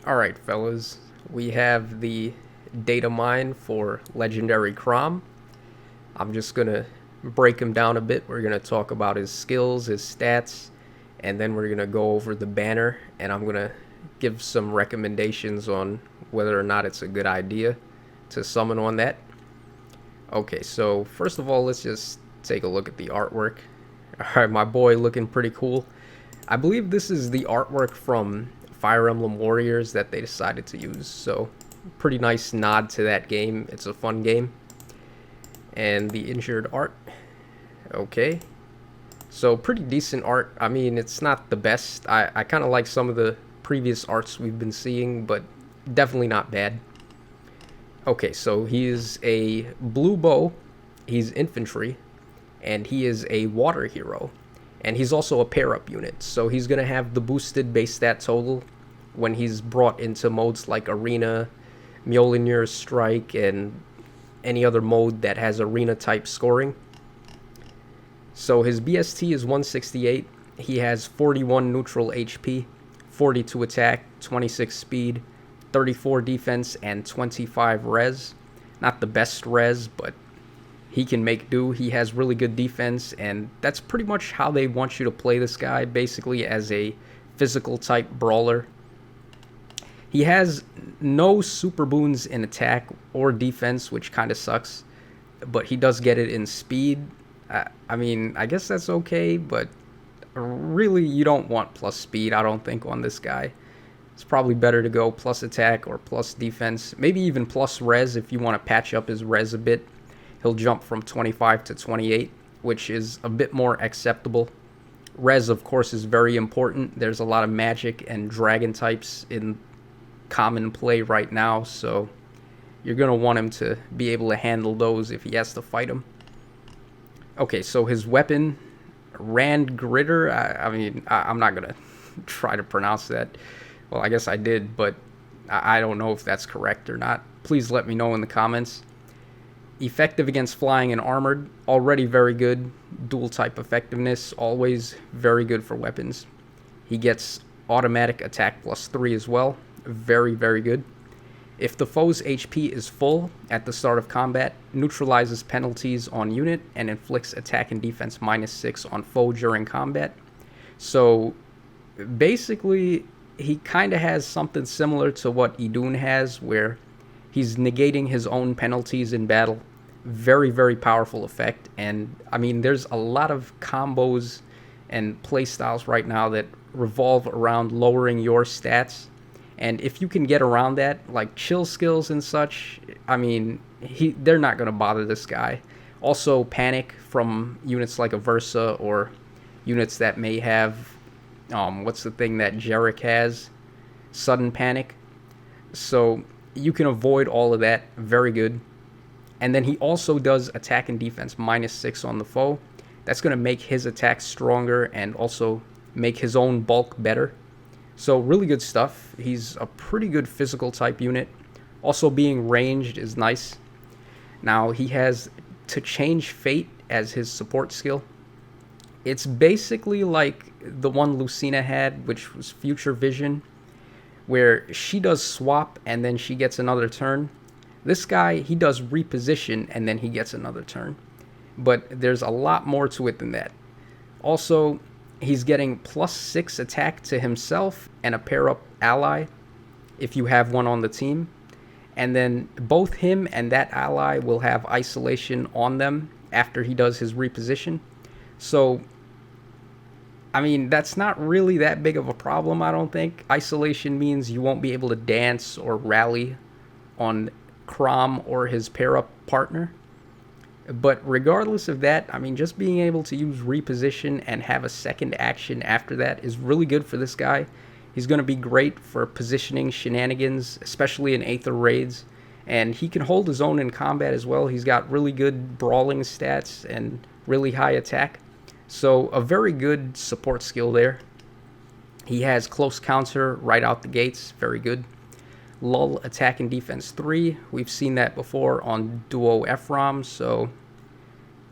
Alright, fellas, we have the data mine for Legendary Chrom. I'm just gonna break him down a bit. We're gonna talk about his skills, his stats, and then we're gonna go over the banner, and I'm gonna give some recommendations on whether or not it's a good idea to summon on that. Okay, so first of all, let's just take a look at the artwork. Alright, my boy looking pretty cool. I believe this is the artwork from Fire Emblem Warriors that they decided to use, so pretty nice nod to that game. It's a fun game. And the injured art. Okay. So pretty decent art. I mean, it's not the best. I kind of like some of the previous arts we've been seeing, but definitely not bad. Okay, so he is a blue bow. He's infantry, and he is a water hero. And he's also a pair-up unit, so he's going to have the boosted base stat total when he's brought into modes like Arena, Mjolnir's Strike, and any other mode that has Arena-type scoring. So his BST is 168. He has 41 neutral HP, 42 attack, 26 speed, 34 defense, and 25 res. Not the best res, but he can make do. He has really good defense, and that's pretty much how they want you to play this guy, basically as a physical type brawler. He has no super boons in attack or defense, which kind of sucks, but he does get it in speed. I mean, I guess that's okay, but really you don't want plus speed, I don't think, on this guy. It's probably better to go plus attack or plus defense, maybe even plus res if you want to patch up his res a bit. He'll jump from 25 to 28, which is a bit more acceptable. Res, of course, is very important. There's a lot of magic and dragon types in common play right now, so you're going to want him to be able to handle those if he has to fight them. Okay, so his weapon, Rand Gritter, I'm not going to try to pronounce that. Well, I guess I did, but I don't know if that's correct or not. Please let me know in the comments. Effective against flying and armored, already very good. Dual type effectiveness, always very good for weapons. He gets automatic attack plus 3 as well. Very, very good. If the foe's HP is full at the start of combat, neutralizes penalties on unit and inflicts attack and defense -6 on foe during combat. So basically, he kind of has something similar to what Idun has, where he's negating his own penalties in battle. Very, very powerful effect. And I mean, there's a lot of combos and playstyles right now that revolve around lowering your stats. And if you can get around that, like chill skills and such, I mean, they're not going to bother this guy. Also, panic from units like Aversa or units that may have, what's the thing that Jarek has? Sudden panic. So you can avoid all of that. Very good. And then he also does attack and defense -6 on the foe. That's going to make his attack stronger and also make his own bulk better. So really good stuff. He's a pretty good physical type unit. Also being ranged is nice. Now he has to change fate as his support skill. It's basically like the one Lucina had, which was Future Vision, where she does swap and then she gets another turn. This guy, he does reposition and then he gets another turn. But there's a lot more to it than that. Also, he's getting +6 attack to himself and a pair-up ally if you have one on the team. And then both him and that ally will have isolation on them after he does his reposition. So, I mean, that's not really that big of a problem, I don't think. Isolation means you won't be able to dance or rally on Chrom or his pair-up partner. But regardless of that, I mean, just being able to use reposition and have a second action after that is really good for this guy. He's going to be great for positioning shenanigans, especially in Aether raids. And he can hold his own in combat as well. He's got really good brawling stats and really high attack. So a very good support skill there. He has close counter right out the gates. Very good. Lull attack and defense 3. We've seen that before on Duo Ephraim, so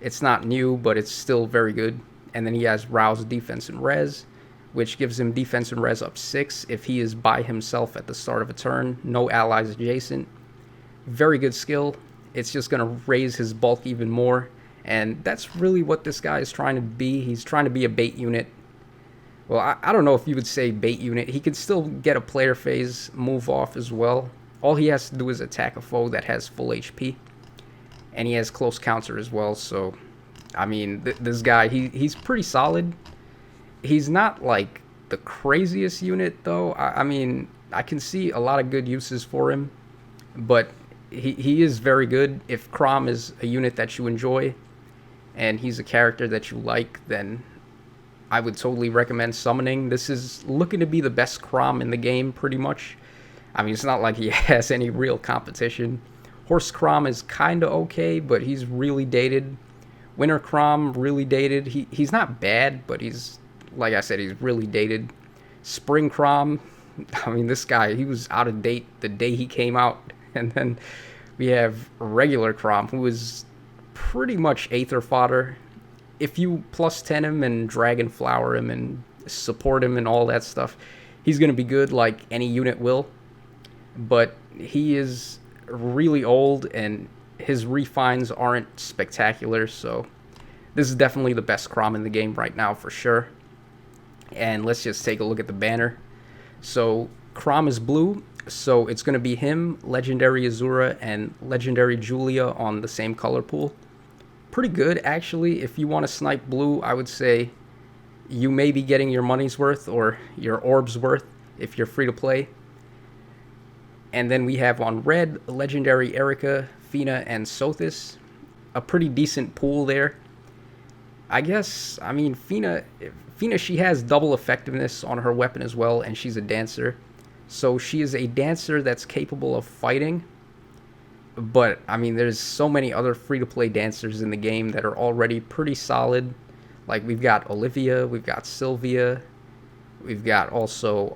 it's not new, but it's still very good. And then he has rouse defense and res. which gives him defense and res up 6 if he is by himself at the start of a turn, no allies adjacent. Very good skill. It's just going to raise his bulk even more, and that's really what this guy is trying to be. He's trying to be a bait unit. Well, I don't know if you would say bait unit. He can still get a player phase move off as well. All he has to do is attack a foe that has full HP, and he has close counter as well. So, I mean, this guy, he's pretty solid. He's not like the craziest unit though. I mean, I can see a lot of good uses for him, but he is very good. If Chrom is a unit that you enjoy and he's a character that you like, then I would totally recommend summoning. This is looking to be the best Chrom in the game, pretty much. I mean, it's not like he has any real competition. Horse Chrom is kind of okay, but he's really dated. Winter Chrom, really dated. He's not bad, but he's, like I said, he's really dated. Spring Chrom, I mean, this guy, he was out of date the day he came out. And then we have regular Chrom, who is pretty much Aether fodder. If you plus 10 him and Dragon Flower him and support him and all that stuff, he's going to be good like any unit will. But he is really old and his refines aren't spectacular, so this is definitely the best Chrom in the game right now for sure. And let's just take a look at the banner. So Chrom is blue, so it's going to be him, Legendary Azura, and Legendary Julia on the same color pool. Pretty good, actually. If you want to snipe blue, I would say you may be getting your money's worth or your orb's worth if you're free to play. And then we have on red, Legendary Erica, Fina, and Sothis. A pretty decent pool there. I guess, I mean, Fina, she has double effectiveness on her weapon as well, and she's a dancer. So she is a dancer that's capable of fighting. But, I mean, there's so many other free-to-play dancers in the game that are already pretty solid. Like, we've got Olivia, we've got Sylvia, we've got also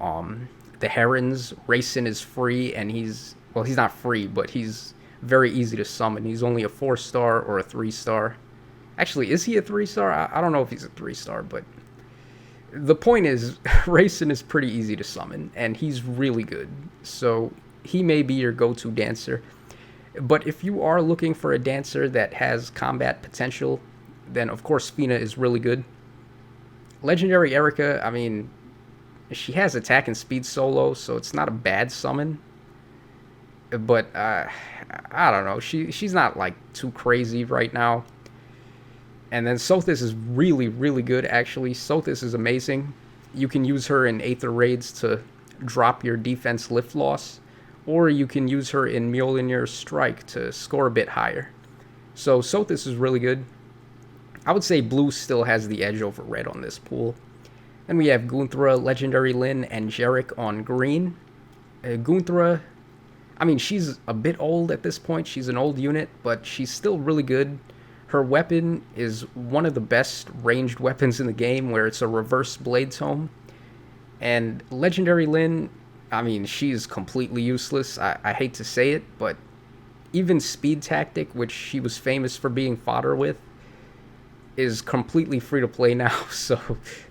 the Herons. Rayson is free, and he's not free, but he's very easy to summon. He's only a 4-star or a 3-star. Actually, is he a 3-star? I don't know if he's a 3-star, but the point is, Rayson is pretty easy to summon, and he's really good. So he may be your go-to dancer. But if you are looking for a dancer that has combat potential, then of course Fina is really good. Legendary Erica, I mean, she has attack and speed solo, so it's not a bad summon. But I don't know, she's not like too crazy right now. And then Sothis is really, really good, actually. Sothis is amazing. You can use her in Aether Raids to drop your defense lift loss, or you can use her in Mjolnir Strike to score a bit higher. So Sothis is really good. I would say blue still has the edge over red on this pool. Then we have Gunthra, Legendary Lyn, and Jarek on green. Gunthra, I mean, she's a bit old at this point. She's an old unit, but she's still really good. Her weapon is one of the best ranged weapons in the game, where it's a reverse blade tome. And Legendary Lyn, I mean, she's completely useless. I hate to say it, but even Speed Tactic, which she was famous for being fodder with, is completely free to play now. So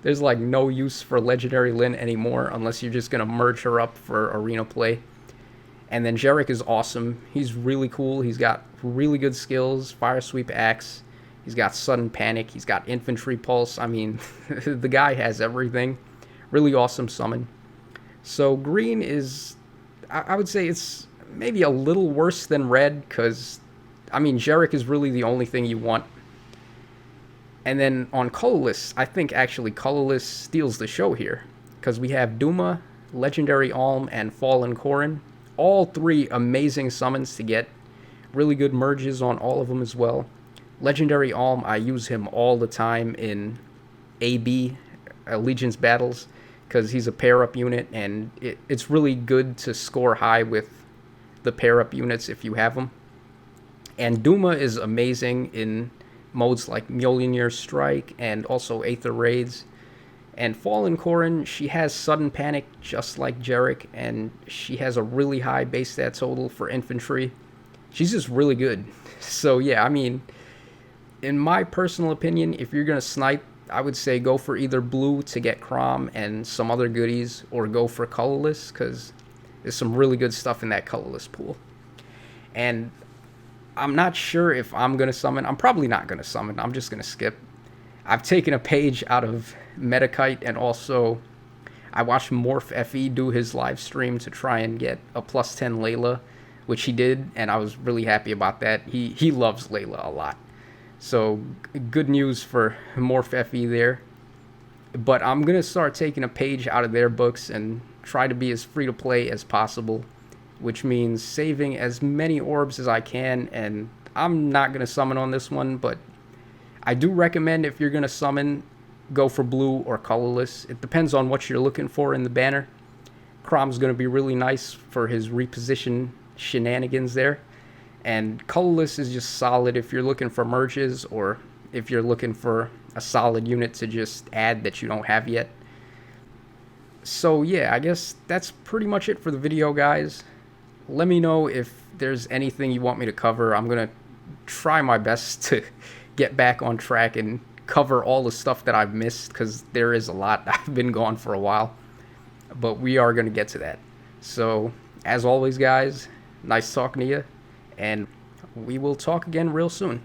there's like no use for Legendary Lyn anymore unless you're just going to merge her up for arena play. And then Jarek is awesome. He's really cool. He's got really good skills. Fire Sweep Axe. He's got Sudden Panic. He's got Infantry Pulse. I mean, the guy has everything. Really awesome summon. So green is, I would say it's maybe a little worse than red, because, I mean, Jarek is really the only thing you want. And then on colorless, I think actually colorless steals the show here, because we have Duma, Legendary Alm, and Fallen Corrin. All three amazing summons to get. Really good merges on all of them as well. Legendary Alm, I use him all the time in AB, Allegiance battles, because he's a pair-up unit, and it's really good to score high with the pair-up units if you have them. And Duma is amazing in modes like Mjolnir Strike and also Aether Raids. And Fallen Corrin, she has Sudden Panic just like Jarek, and she has a really high base stat total for infantry. She's just really good. So yeah, I mean, in my personal opinion, if you're going to snipe, I would say go for either blue to get Chrom and some other goodies, or go for colorless, because there's some really good stuff in that colorless pool. And I'm not sure if I'm going to summon. I'm probably not going to summon. I'm just going to skip. I've taken a page out of Metakite, and also I watched Morph FE do his live stream to try and get a plus 10 Layla, which he did, and I was really happy about that. He loves Layla a lot. So good news for Morph FE there. But I'm going to start taking a page out of their books and try to be as free to play as possible, which means saving as many orbs as I can. And I'm not going to summon on this one, but I do recommend, if you're going to summon, go for blue or colorless. It depends on what you're looking for in the banner. Chrom's going to be really nice for his reposition shenanigans there. And colorless is just solid if you're looking for merges, or if you're looking for a solid unit to just add that you don't have yet. So yeah, I guess that's pretty much it for the video, guys. Let me know if there's anything you want me to cover. I'm going to try my best to get back on track and cover all the stuff that I've missed, because there is a lot. I've been gone for a while, but we are going to get to that. So as always, guys, nice talking to you, and we will talk again real soon.